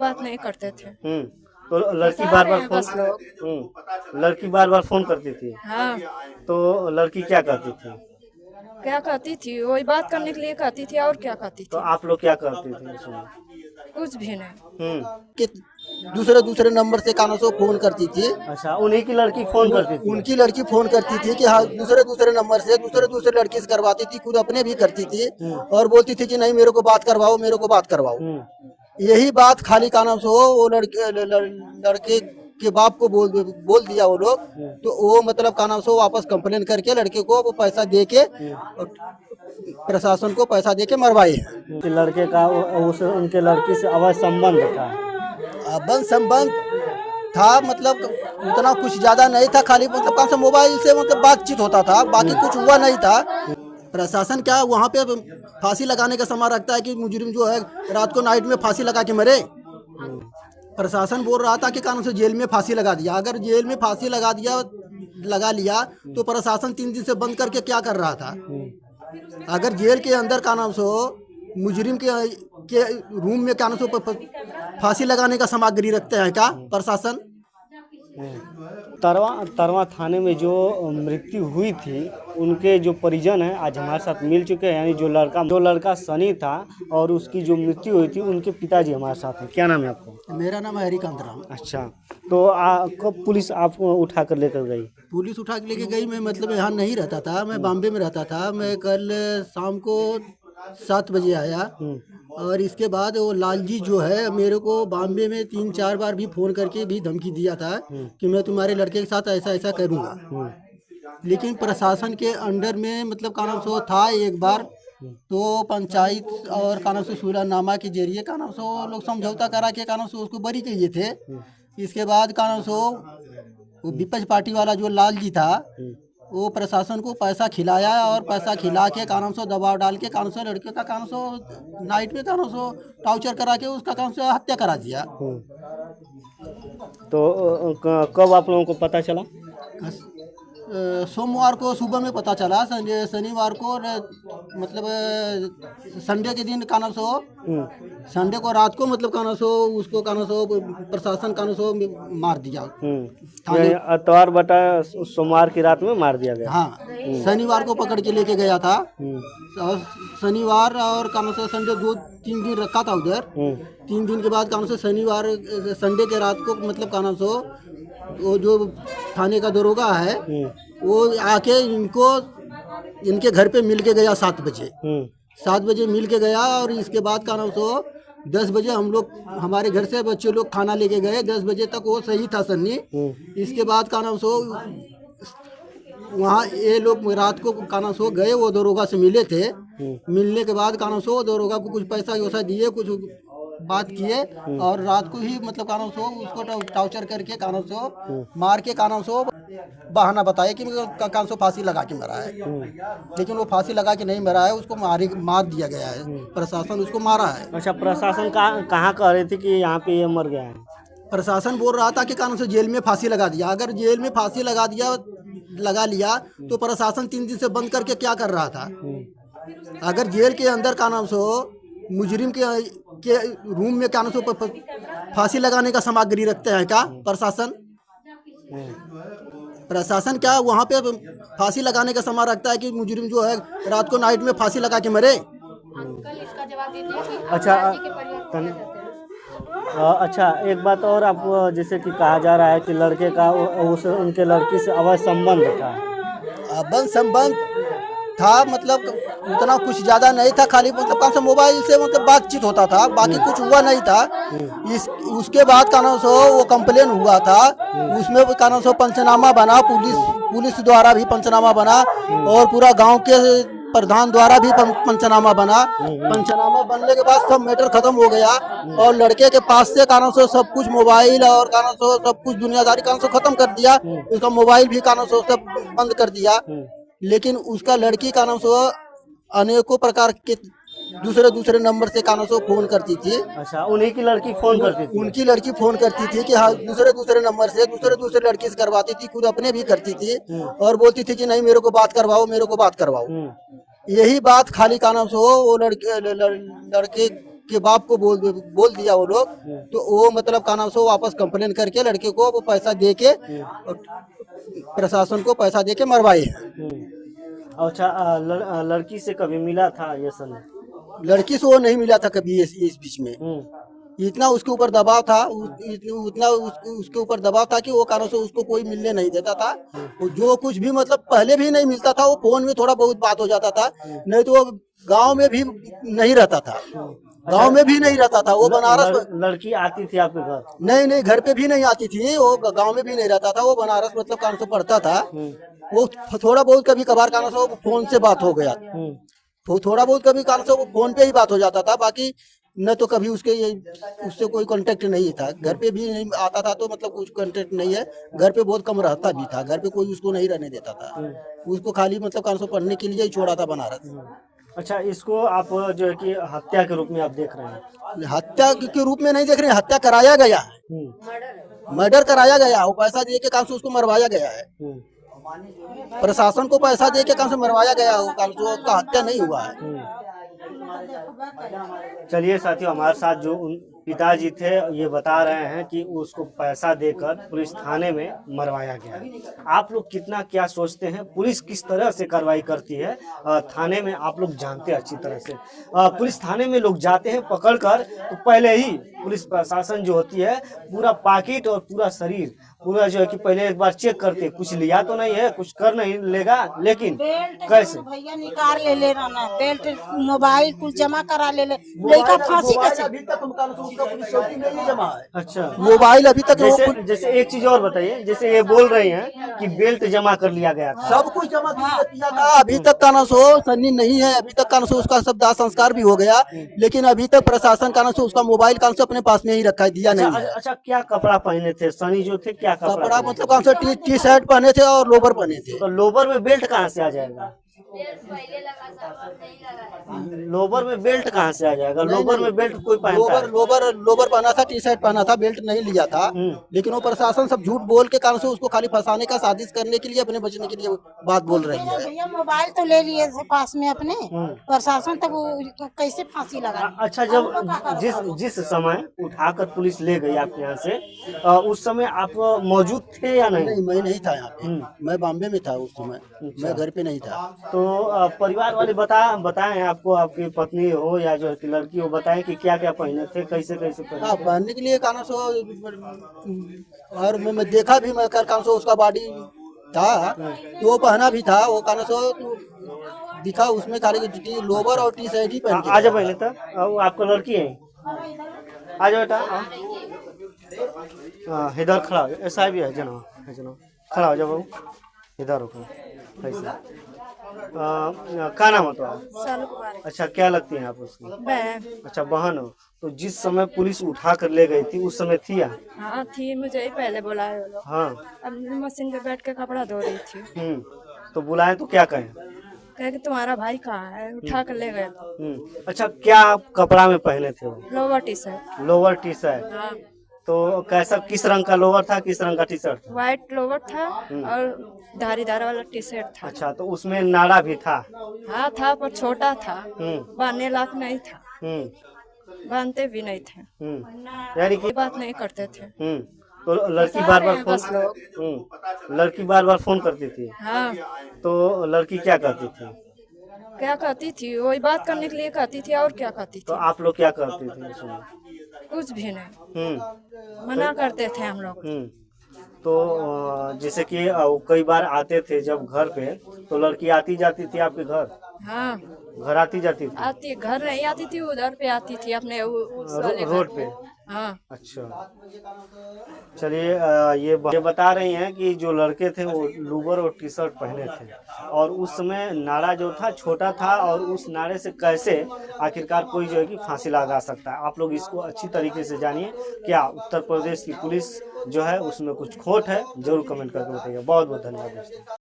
बात नहीं करते थे। तो लड़की बता बार रहे बार हैं फोन बस लोग। लड़की बार बार फोन करती थी। हाँ, तो लड़की क्या करती थी? क्या कहती थी, वही बात करने के लिए कहती थी, और क्या कहती तो थी? आप लोग क्या करते थे उसमें? कुछ भी नहीं। कि दूसरे दूसरे नंबर से कानों से फोन करती थी। अच्छा, उन्हीं की लड़की फोन करती थी। उनकी लड़की फोन करती थी कि हाँ दूसरे दूसरे नंबर से दूसरे दूसरे लड़की से करवाती थी, खुद अपने भी करती थी और बोलती थी कि नहीं मेरे को बात करवाओ, मेरे को बात करवाओ। यही बात खाली कानों से वो लड़के के बाप को बोल दिया वो लोग, तो वो मतलब कानों से वापस कंप्लेन करके लड़के को वो पैसा दे के और प्रशासन को पैसा दे के मरवाए हैं। कि लड़के का उस उनके लड़की से अवैध संबंध था। अबन संबंध था, मतलब उतना कुछ ज्यादा नहीं था, खाली मतलब कौन सा मोबाइल से मतलब बातचीत होता था, बाकी कुछ हुआ नहीं था। प्रशासन क्या वहाँ पे फांसी लगाने का समय रखता है कि मुजरिम जो है रात को नाइट में फांसी लगा के मरे। प्रशासन बोल रहा था कि कानून से जेल में फांसी लगा दिया। अगर जेल में फांसी लगा लिया तो प्रशासन 3 दिन से बंद करके क्या कर रहा था? अगर जेल के अंदर का नाम सो मुजरिम के रूम में का नाम सो फांसी लगाने का सामग्री रखते हैं क्या प्रशासन? तरवा थाने में जो मृत्यु हुई थी उनके जो परिजन हैं आज हमारे साथ मिल चुके हैं। यानी जो लड़का सनी था और उसकी जो मृत्यु हुई थी उनके पिताजी हमारे साथ हैं। क्या नाम है आपको? मेरा नाम है हरिकांत राम। अच्छा, तो कब पुलिस आपको उठा कर लेकर गई? पुलिस उठा के लेके गई। मैं मतलब यहाँ नहीं रहता था, मैं बॉम्बे में रहता था। मैं कल शाम को 7 बजे आया और इसके बाद वो लालजी जो है मेरे को बॉम्बे में 3-4 बार भी फोन करके भी धमकी दिया था कि मैं तुम्हारे लड़के के साथ ऐसा ऐसा करूँगा। लेकिन प्रशासन के अंडर में मतलब कानून से था एक बार, तो पंचायत और कानून से सुलहनामा के जरिए कानून से वो लोग समझौता करा के कानून से उसको बरी किए थे। इसके बाद कानून से वो विपक्ष पार्टी वाला जो लाल जी था वो प्रशासन को पैसा खिलाया और पैसा खिला के कानून से दबाव डाल के कानून से लड़के का कानून से नाइट में कानून से टॉर्चर करा के उसका कानून से हत्या करा दिया। तो कब आप लोगों को पता चला? सोमवार को सुबह में पता चला। शनिवार को मतलब संडे के दिन कानून से संडे को रात को मतलब कानून से उसको कानून से प्रशासन कानून से मार दिया। अतवार बटा सोमवार की रात में मार दिया गया। हाँ, शनिवार को पकड़ के लेके गया था और शनिवार और कानून से संडे 2-3 दिन रखा था उधर। 3 दिन के बाद कानून से शनिवार संडे के रात को मतलब कानून से वो जो थाने का दरोगा है वो आके इनके घर पे मिल के गया 7 बजे। 7 बजे मिल के गया और इसके बाद का नाम सो 10 बजे हम लोग हमारे घर से बच्चे लोग खाना लेके गए। 10 बजे तक वो सही था सन्नी। इसके बाद का नाम सो वहाँ ये लोग रात को काना सो गए, वो दरोगा से मिले थे। मिलने के बाद काना सो दरोगा को कुछ पैसा वैसा दिए, कुछ बात किए और रात को ही मतलब कानून सो उसको टॉर्चर करके कानून सो मार के कानून सो बहाना बताया कि कानून सो फांसी लगा के मरा है। लेकिन वो फांसी लगा के नहीं मरा है, उसको मार दिया गया है। प्रशासन उसको मारा है। अच्छा, प्रशासन कहाँ कह रही थी कि यहाँ पे ये मर गया है? प्रशासन बोल रहा था कि कानून से जेल में फांसी लगा दिया। अगर जेल में फांसी लगा लिया तो प्रशासन 3 दिन से बंद करके क्या कर रहा था? अगर जेल के अंदर कानून सो मुजरिम के रूम में कानून से फांसी लगाने का सामग्री रखते हैं क्या प्रशासन? प्रशासन क्या वहाँ पे फांसी लगाने का समय रखता है कि मुजरिम जो है रात को नाइट में फांसी लगा के मरे। अच्छा, एक बात और, आप जैसे कि कहा जा रहा है कि लड़के का उनके लड़की से अवैध संबंध था। अबन संबंध था, मतलब उतना कुछ ज्यादा नहीं था, खाली मतलब कौन सा मोबाइल से मतलब बातचीत होता था, बाकी कुछ हुआ नहीं था। उसके बाद कानून से वो कंप्लेन हुआ था, उसमें कानून से पंचनामा बना, पुलिस द्वारा भी पंचनामा बना और पूरा गांव के प्रधान द्वारा भी पंचनामा बना। पंचनामा बनने के बाद सब मैटर खत्म हो गया और लड़के के पास से कानून से सब कुछ मोबाइल और कानून से सब कुछ दुनियादारी कानून से खत्म कर दिया। उसका मोबाइल भी कानून से सब बंद कर दिया। लेकिन उसका लड़की कानून से अनेकों प्रकार के दूसरे नंबर से कानून से फोन करती थी। अच्छा, उन्हीं की लड़की फोन करती थी? उनकी लड़की फोन करती थी कि हाँ दूसरे नंबर से दूसरे लड़की से करवाती थी, खुद अपने भी करती थी और बोलती थी कि नहीं मेरे को बात करवाओ, मेरे को बात करवाओ। यही बात खाली कानून से वो लड़के के बाप को बोल दिया वो लोग, तो वो मतलब का नाम से वो वापस कंप्लेन करके लड़के को वो पैसा दे के और प्रशासन को पैसा दे के मरवाए हैं। अच्छा, लड़की से कभी मिला था ये सनी? लड़की से वो नहीं मिला था कभी इस बीच में। इतना उसके ऊपर दबाव था, उतना उसके ऊपर दबाव था कि वो कारण से उसको कोई मिलने नहीं देता था। वो जो कुछ भी मतलब पहले भी नहीं मिलता था, वो फोन में थोड़ा बहुत बात हो जाता था, नहीं तो वो गांव में भी नहीं रहता था। गांव में भी नहीं रहता था वो। बनारस लड़की आती थी आपके घर? नहीं, घर पे भी नहीं आती थी वो। गांव में भी नहीं रहता था वो। बनारस मतलब कान से पढ़ता था वो। थोड़ा बहुत कभी कभार कान से फोन से बात हो गया, तो थोड़ा बहुत कभी कान से वो फोन पे ही बात हो जाता था। बाकी न तो कभी उससे कोई कांटेक्ट नहीं था। घर पे भी नहीं आता था, तो मतलब कुछ कांटेक्ट नहीं है। घर पे बहुत कम रहता भी था। घर पे कोई उसको नहीं रहने देता था। उसको खाली मतलब कान से पढ़ने के लिए ही छोड़ा था बनारस। अच्छा, इसको आप जो है कि हत्या के रूप में आप देख रहे हैं? हत्या के रूप में नहीं देख रहे हैं, हत्या कराया गया है। मर्डर कराया गया, वो पैसा दे के काम से उसको मरवाया गया है। प्रशासन को पैसा दे के काम से मरवाया गया, वो काम से उसका हत्या नहीं हुआ है। चलिए साथियों, हमारे साथ जो उन पिताजी थे ये बता रहे हैं कि उसको पैसा देकर पुलिस थाने में मरवाया गया। आप लोग कितना क्या सोचते हैं, पुलिस किस तरह से कार्रवाई करती है थाने में, आप लोग जानते हैं अच्छी तरह से। पुलिस थाने में लोग जाते हैं पकड़कर, तो पहले ही पुलिस प्रशासन जो होती है पूरा पाकिट और पूरा शरीर पूरा जो है कि पहले एक बार चेक करते, कुछ लिया तो नहीं है, कुछ कर नहीं लेगा, लेकिन कैसे भैया निकाल ले रहना, बेल्ट मोबाइल कुछ जमा करा ले लड़का फांसी कैसे? अभी तक पुलिस चौकी में नहीं जमा है। अच्छा, मोबाइल अभी तक जैसे एक चीज और बताइए, जैसे ये बोल रही हैं कि बेल्ट जमा कर लिया गया था, सब कुछ जमा किया था। अभी तक काना सो सन्नी नहीं है। अभी तक काना सो उसका सब दाह संस्कार भी हो गया, लेकिन अभी तक प्रशासन काना सो उसका मोबाइल काना से अपने पास में ही रखा दिया नहीं है। अच्छा, क्या कपड़ा पहने थे सनी जो थे? क्या कपड़ा मतलब काना से टी शर्ट पहने थे और लोवर पहने थे। तो लोवर में बेल्ट कहाँ से आ जाएगा? लोवर में बेल्ट कहाँ से आ जाएगा? लोवर में बेल्ट कोई पहनता है? लोवर पहना था, टी शर्ट पहना था, बेल्ट नहीं लिया था। लेकिन वो प्रशासन सब झूठ बोल के कारण से उसको खाली फंसाने का, साजिश करने के लिए, अपने बचने के लिए बात बोल रही है। भैया मोबाइल तो ले लिए थे पास में अपने, प्रशासन तक वो कैसे फांसी लगा? अच्छा, जब जिस समय उठाकर पुलिस ले गई आपके यहाँ से, उस समय आप मौजूद थे या नहीं? नहीं, मैं नहीं था यहाँ पे। मैं बॉम्बे में था उस समय। मैं घर पे नहीं था। तो परिवार वाले बताएं आपको, आपकी पत्नी हो या जो लड़की हो, बताएं कि क्या क्या पहने थे, कैसे पहने? हाँ, पहनने के लिए काना सो, और मैं देखा भी, मैं काना सो उसका बॉडी था, तो वो पहना भी था। वो काना सो दिखा उसमें खाली लोवर और टी शर्ट ही पहन के। आ जाओ पहले तक, आपको लड़की है, आ जाओ बेटा। इधर खड़ा, ऐसा भी है जना, खड़ा हो जाओ बाबू, इधर रुको। कैसे क्या नाम होता है? अच्छा, क्या लगती है आप उसकी? बहन। अच्छा, बहन हो। तो जिस समय पुलिस उठा कर ले गई थी उस समय थी? हाँ थी, मुझे ही पहले बुलाए वो लोग। हाँ, अब मशीन पे बैठ के कपड़ा धो रही थी। तो बुलाए तो क्या कहें? कहे कि तुम्हारा भाई कहाँ है, उठा कर ले गए थे। अच्छा, क्या कपड़ा में पहने थे वो? Lower T shirt. Lower T shirt. हाँ। तो कैसा, किस रंग का लोवर था, किस रंग का टी शर्ट था? व्हाइट लोवर था और धारीदार वाला टी शर्ट था। अच्छा, तो उसमें नाड़ा भी था? हाँ था, पर छोटा था, बांधने लायक नहीं था, बांधते भी नहीं थे, यानी कि बात नहीं करते थे। तो लड़की बार बार फोन करती थी? हाँ। तो लड़की क्या करती थी? क्या कहती थी, वही बात करने के लिए कहती थी, और क्या कहती तो थी? आप लोग क्या करती थी उसमें? कुछ भी नहीं, मना करते थे हम लोग। तो जैसे कि कई बार आते थे जब घर पे, तो लड़की आती जाती थी आपके घर? हाँ, घर आती जाती थी? आती, घर नहीं आती थी, उधर पे आती थी, अपने उस वाले रोड घर। पे? हाँ। अच्छा, चलिए, ये बता रही हैं कि जो लड़के थे वो लोवर और टी शर्ट पहने थे, और उस समय नारा जो था छोटा था, और उस नारे से कैसे आखिरकार कोई जो है कि फांसी लगा सकता है। आप लोग इसको अच्छी तरीके से जानिए। क्या उत्तर प्रदेश की पुलिस जो है उसमें कुछ खोट है, जरूर कमेंट करके बताइएगा। बहुत बहुत धन्यवाद दोस्तों।